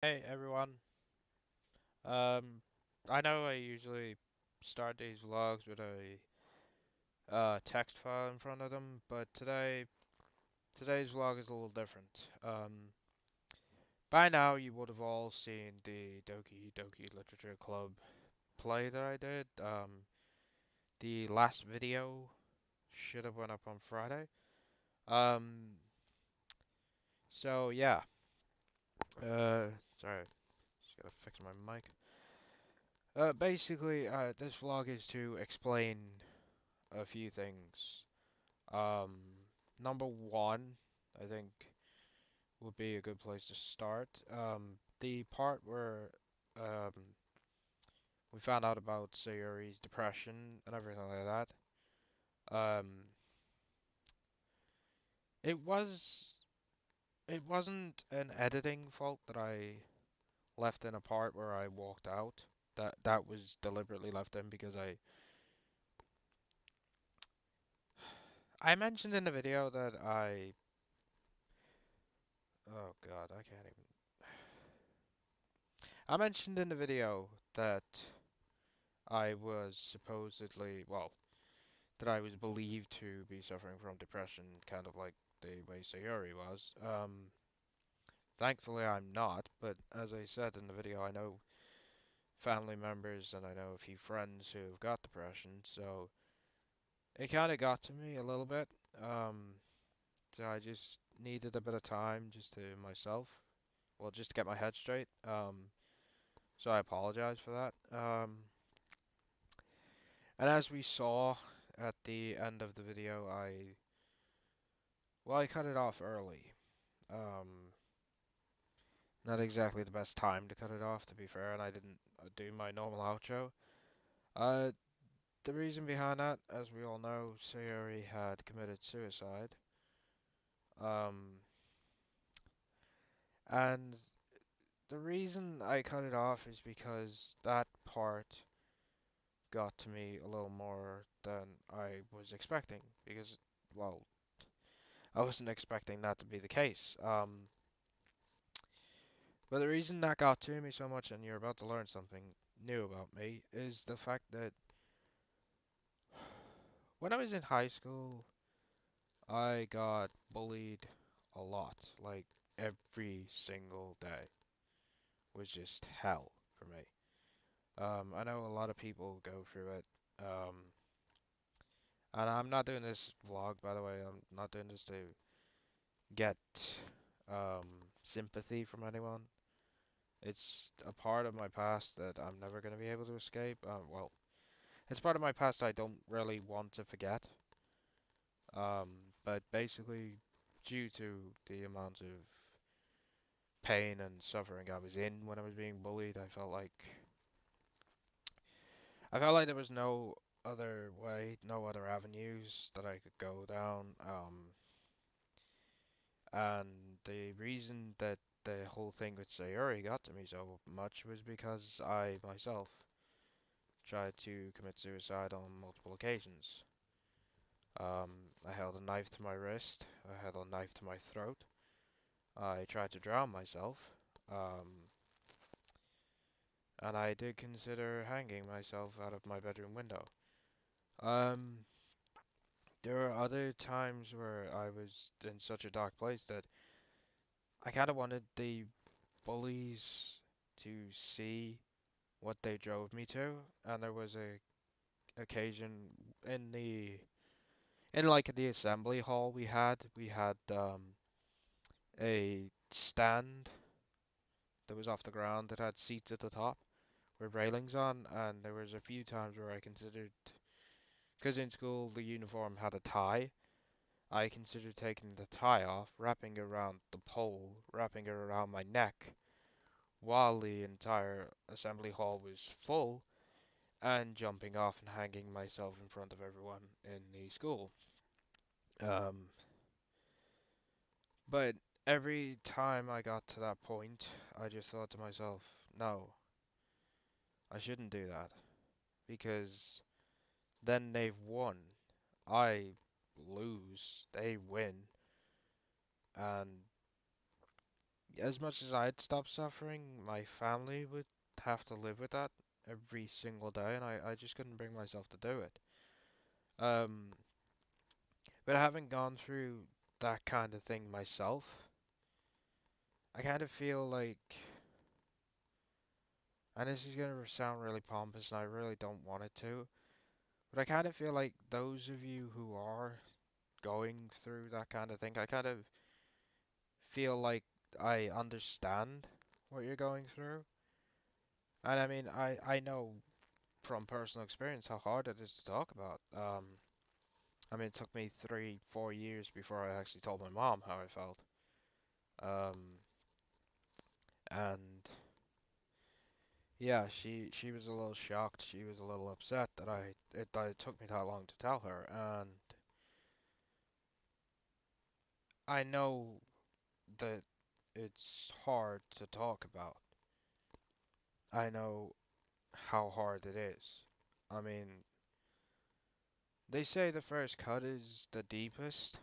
Hey everyone. Um, I know I usually start these vlogs with a text file in front of them, but today's vlog is a little different. By now you would have all seen the Doki Literature Club play that I did. The last video should have went up on Friday. Um, so yeah. Uh, Sorry, just gotta fix my mic. Basically, this vlog is to explain a few things. Um, Number one, I think, would be a good place to start. The part where um, we found out about Sayuri's depression and everything like that. It was it wasn't an editing fault that I left in a part where I walked out. That was deliberately left in because I mentioned in the video that oh God, I can't even. I mentioned in the video that I was supposedly, well, that I was believed to be suffering from depression, kind of like the way Sayori was. Thankfully, I'm not, but as I said in the video, I know family members and I know a few friends who've got depression, so it kind of got to me a little bit. Um, so I just needed a bit of time just to myself, well, just to get my head straight. So I apologize for that. And as we saw at the end of the video, I cut it off early. Um, Not exactly the best time to cut it off, to be fair, and I didn't do my normal outro. Uh, the reason behind that, as we all know, Sayori had committed suicide. Um, and the reason I cut it off is because that part got to me a little more than I was expecting. Because, well, I wasn't expecting that to be the case. But the reason that got to me so much, and you're about to learn something new about me, is the fact that when I was in high school, I got bullied a lot. Like, every single day was just hell for me. I know a lot of people go through it. And I'm not doing this vlog, by the way. I'm not doing this to get sympathy from anyone. It's a part of my past that I'm never going to be able to escape. Well, it's part of my past I don't really want to forget. But basically, due to the amount of pain and suffering I was in when I was being bullied, I felt like there was no other way, no other avenues that I could go down. And the reason that the whole thing with Sayuri got to me so much was because I myself tried to commit suicide on multiple occasions. I held a knife to my wrist. I held a knife to my throat. I tried to drown myself. Um, and I did consider hanging myself out of my bedroom window. Um, there were other times where I was in such a dark place that I kind of wanted the bullies to see what they drove me to, and there was a occasion in the assembly hall we had a stand that was off the ground that had seats at the top with railings on, and there was a few times where I considered, because in school the uniform had a tie, I considered taking the tie off, wrapping it around the pole, wrapping it around my neck, while the entire assembly hall was full, and jumping off and hanging myself in front of everyone in the school. Um, but every time I got to that point, I just thought to myself, no, I shouldn't do that, because then they've won. I lose, they win, and As much as I'd stop suffering, my family would have to live with that every single day, and I just couldn't bring myself to do it. Um, but having gone through that kind of thing myself, I kind of feel like, and this is gonna sound really pompous, and I really don't want it to, but I kind of feel like those of you who are going through that kind of thing, I kind of feel like I understand what you're going through. And I mean, I know from personal experience how hard it is to talk about. I mean, it took me 3, 4 years before I actually told my mom how I felt. Um, and yeah, she was a little shocked. She was a little upset that it took me that long to tell her. And I know that it's hard to talk about. I know how hard it is. I mean, they say the first cut is the deepest,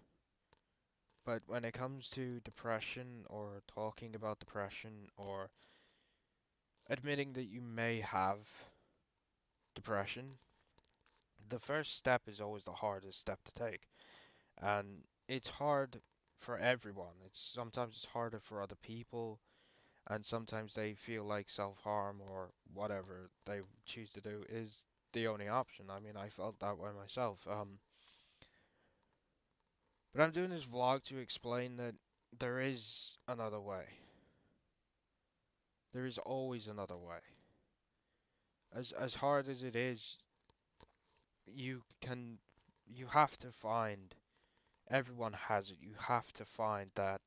but when it comes to depression or talking about depression or admitting that you may have depression, the first step is always the hardest step to take. And it's hard for everyone. It's harder for other people, and sometimes they feel like self-harm or whatever they choose to do is the only option. I mean, I felt that way myself. But I'm doing this vlog to explain that there is another way. There is always another way. As hard as it is, you can you have to find everyone has it. You have to find that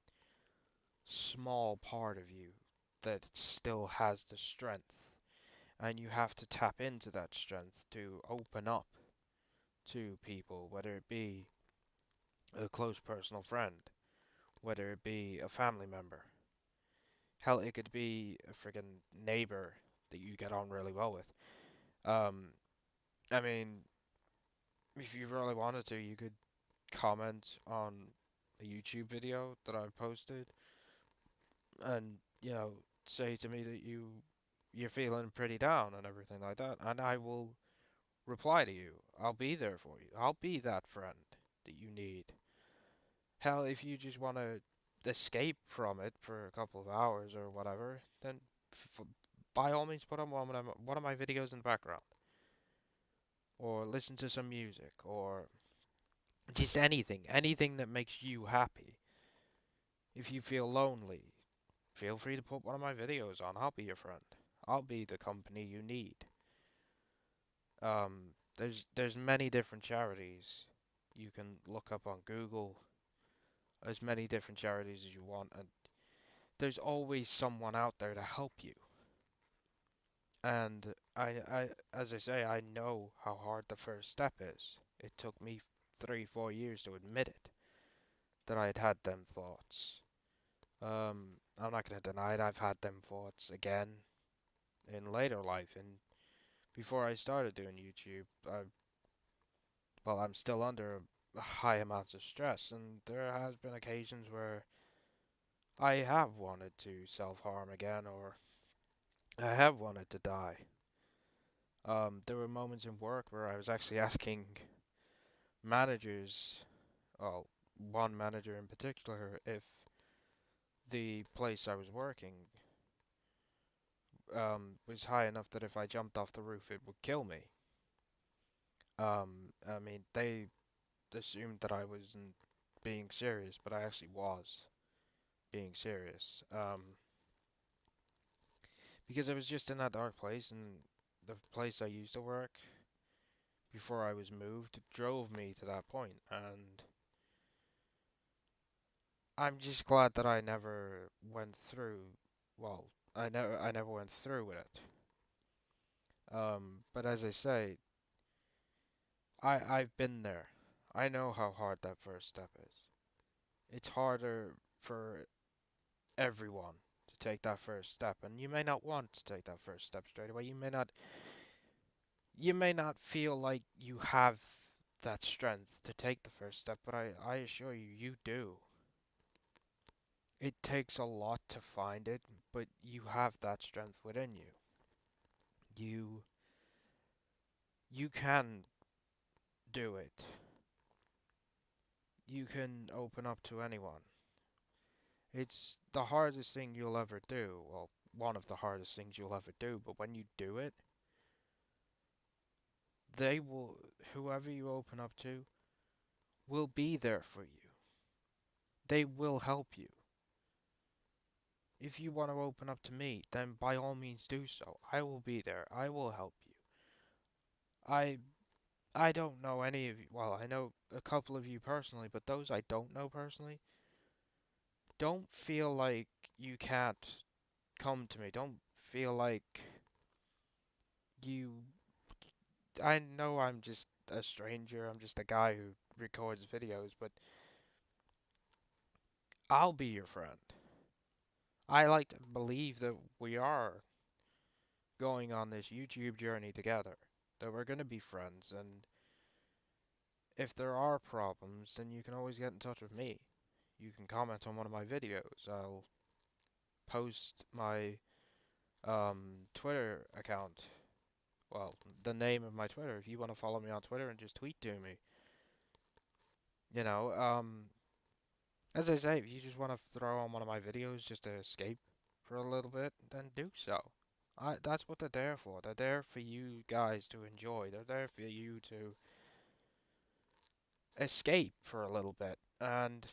small part of you that still has the strength, and you have to tap into that strength to open up to people, whether it be a close personal friend, whether it be a family member. Hell, it could be a friggin' neighbor that you get on really well with. Um, I mean, if you really wanted to, you could comment on a YouTube video that I posted and, say to me that you're feeling pretty down and everything like that, and I will reply to you. I'll be there for you. I'll be that friend that you need. Hell, if you just want to escape from it for a couple of hours or whatever, then f by all means put on one of my videos in the background, or listen to some music, or just anything that makes you happy. If you feel lonely, feel free to put one of my videos on. I'll be your friend. I'll be the company you need. There's many different charities. You can look up on Google as many different charities as you want, and there's always someone out there to help you. And as I say, I know how hard the first step is. It took me 3, 4 years to admit it, that I had had them thoughts. I'm not gonna deny it. I've had them thoughts again in later life, and before I started doing YouTube, I'm still under high amounts of stress, and there has been occasions where I have wanted to self-harm again, or I have wanted to die. There were moments in work where I was actually asking managers, well, one manager in particular, if the place I was working was high enough that if I jumped off the roof it would kill me. I mean, they assumed that I wasn't being serious, but I actually was being serious. Because I was just in that dark place, and the place I used to work before I was moved drove me to that point, and I'm just glad that I never went through. Well, I never went through with it. But as I say, I've been there. I know how hard that first step is. It's harder for everyone to take that first step, and you may not want to take that first step straight away. You may not feel like you have that strength to take the first step, but I assure you, you do. It takes a lot to find it, but you have that strength within you. You you can do it. You can open up to anyone. It's the hardest thing you'll ever do. Well, one of the hardest things you'll ever do, but when you do it, they will, whoever you open up to, will be there for you. They will help you. If you want to open up to me, then by all means do so. I will be there. I will help you. I I don't know any of you. Well, I know a couple of you personally, but those I don't know personally, don't feel like you can't come to me. Don't feel like you. I know I'm just a stranger. I'm just a guy who records videos, but I'll be your friend. I like to believe that we are going on this YouTube journey together, that we're going to be friends, and if there are problems, then you can always get in touch with me. You can comment on one of my videos. I'll post my Twitter account. Well, the name of my Twitter. If you want to follow me on Twitter and just tweet to me, you know, as I say, if you just want to throw on one of my videos just to escape for a little bit, then do so. That's what they're there for. They're there for you guys to enjoy. They're there for you to escape for a little bit. And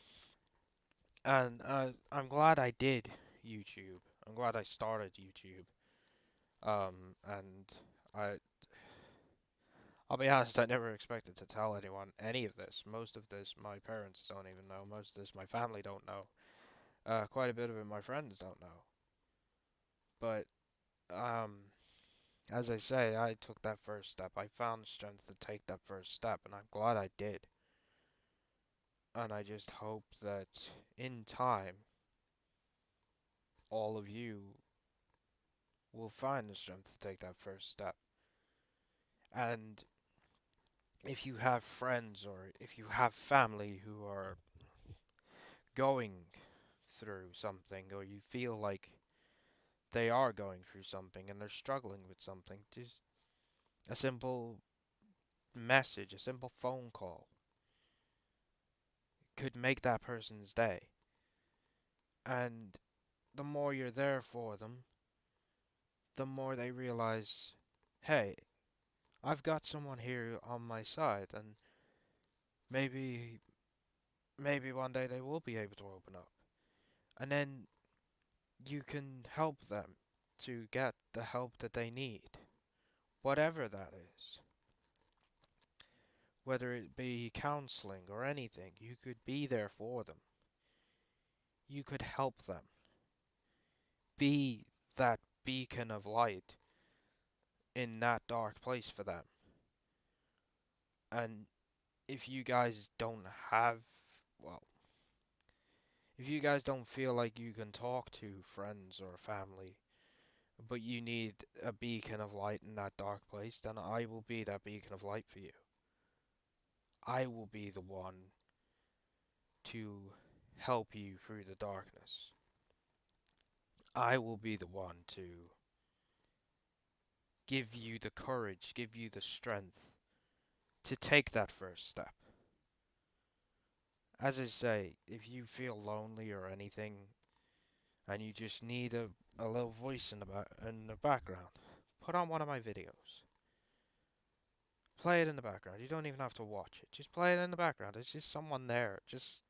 I'm glad I did YouTube. I'm glad I started YouTube. And I I'll be honest, I never expected to tell anyone any of this. Most of this my parents don't even know. Most of this my family don't know. Quite a bit of it my friends don't know. But um, as I say, I took that first step. I found the strength to take that first step, and I'm glad I did. And I just hope that in time, all of you will find the strength to take that first step. And if you have friends or if you have family who are going through something, or you feel like they are going through something and they're struggling with something, just a simple message, a simple phone call could make that person's day. And the more you're there for them, the more they realize, hey, I've got someone here on my side, and maybe maybe one day they will be able to open up. And then you can help them to get the help that they need, whatever that is. Whether it be counseling or anything, you could be there for them. You could help them. Be that beacon of light in that dark place for them. And if you guys don't have, well, if you guys don't feel like you can talk to friends or family, but you need a beacon of light in that dark place, then I will be that beacon of light for you. I will be the one to help you through the darkness. I will be the one to give you the courage, give you the strength to take that first step. As I say, if you feel lonely or anything, and you just need a little voice in the background, put on one of my videos. Play it in the background. You don't even have to watch it. Just play it in the background. It's just someone there. Just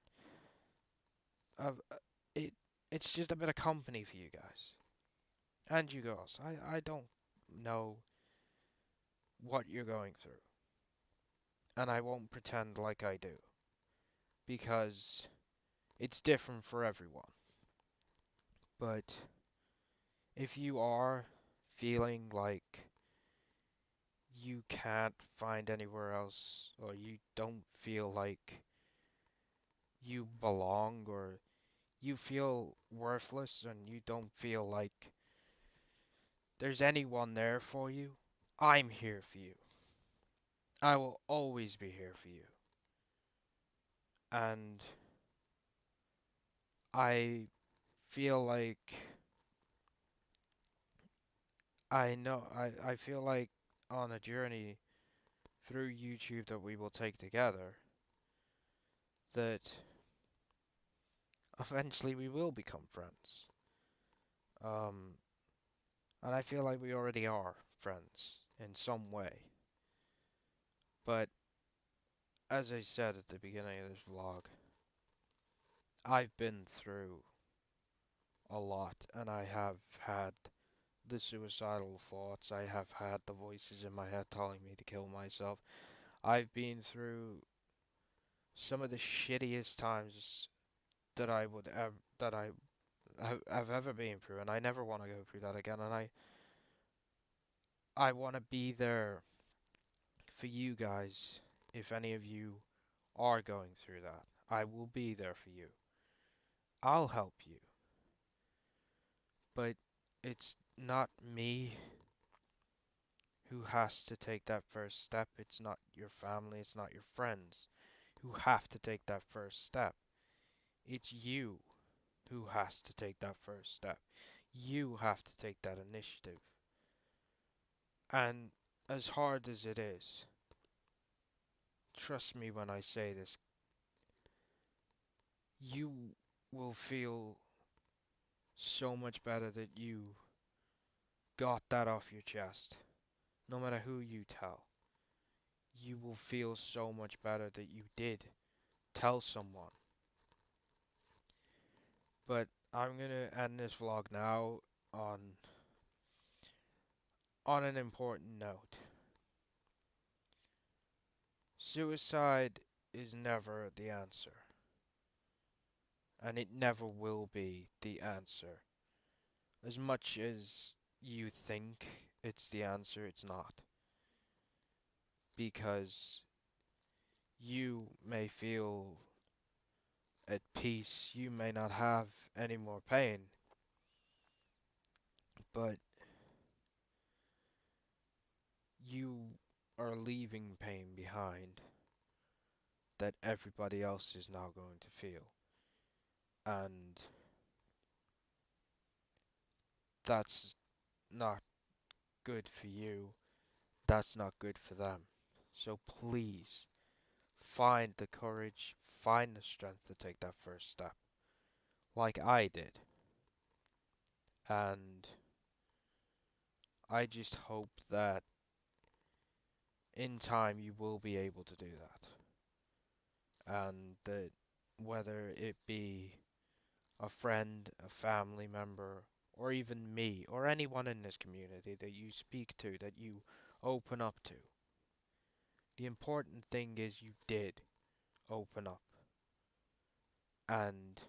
uh, uh, it. It's just a bit of company for you guys and you girls. I don't know what you're going through, and I won't pretend like I do because it's different for everyone. But if you are feeling like you can't find anywhere else, or you don't feel like you belong, or you feel worthless and you don't feel like there's anyone there for you, I'm here for you. I will always be here for you. And I feel like I feel like on a journey through YouTube that we will take together, that eventually we will become friends. Um, and I feel like we already are friends in some way. But as I said at the beginning of this vlog, I've been through a lot and I have had the suicidal thoughts, I have had the voices in my head telling me to kill myself. I've been through some of the shittiest times that I would ever that have ever been through, and I never want to go through that again. And I want to be there for you guys if any of you are going through that. I will be there for you. I'll help you. But it's not me who has to take that first step. It's not your family, it's not your friends who have to take that first step. It's you who has to take that first step. You have to take that initiative. And as hard as it is, trust me when I say this, you will feel so much better that you got that off your chest. No matter who you tell, you will feel so much better that you did tell someone. But I'm gonna end this vlog now on an important note. Suicide is never the answer, and it never will be the answer. As much as you think it's the answer, it's not. Because you may feel at peace, you may not have any more pain, but you are leaving pain behind that everybody else is now going to feel. And that's not good for you, that's not good for them. So please, find the courage, find the strength to take that first step, like I did. And I just hope that in time you will be able to do that. And that whether it be a friend, a family member, or even me, or anyone in this community that you speak to, that you open up to, the important thing is you did open up. And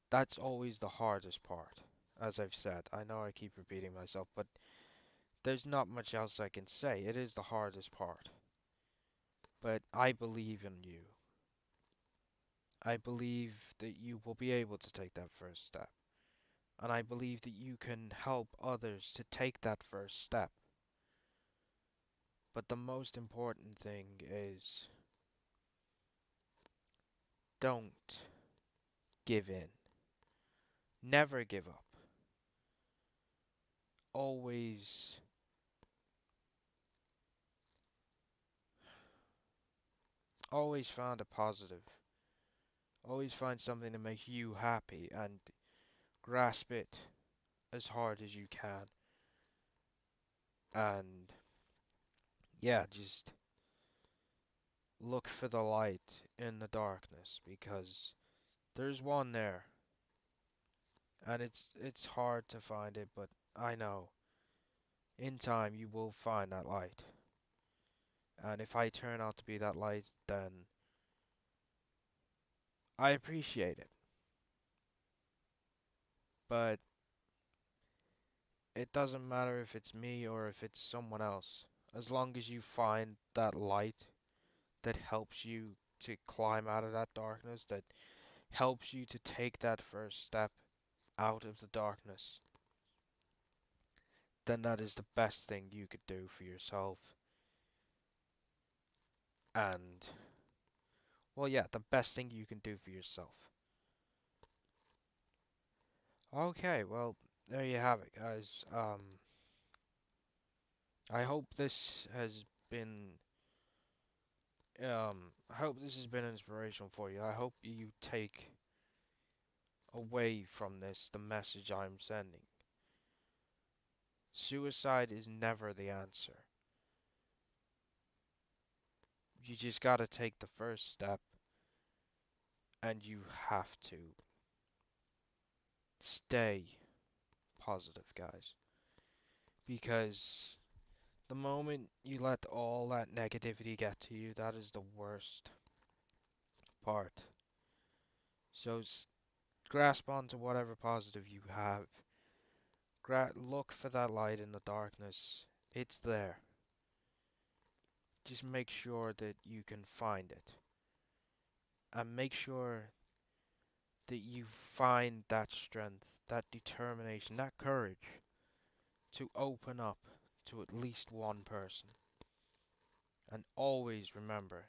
that's always the hardest part. As I've said, I know I keep repeating myself, but there's not much else I can say. It is the hardest part. But I believe in you. I believe that you will be able to take that first step. And I believe that you can help others to take that first step. But the most important thing is don't give in. Never give up. Always, always find a positive. Always find something to make you happy and grasp it as hard as you can. And yeah, just look for the light in the darkness because there's one there. And it's hard to find it, but I know in time you will find that light. And if I turn out to be that light, then I appreciate it. But it doesn't matter if it's me or if it's someone else. As long as you find that light that helps you to climb out of that darkness, that helps you to take that first step out of the darkness, then that is the best thing you could do for yourself. And, well, yeah, the best thing you can do for yourself. Okay, well, there you have it, guys. I hope this has been I hope this has been inspirational for you. I hope you take away from this the message I'm sending. Suicide is never the answer. You just gotta take the first step, and you have to stay positive, guys. Because the moment you let all that negativity get to you, that is the worst part. So grasp onto whatever positive you have. Look for that light in the darkness. It's there. Just make sure that you can find it. And make sure that you find that strength, that determination, that courage to open up to at least one person. And always remember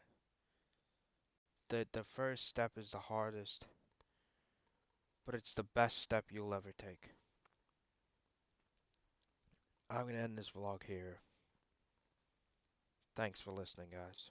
that the first step is the hardest, but it's the best step you'll ever take. I'm going to end this vlog here. Thanks for listening, guys.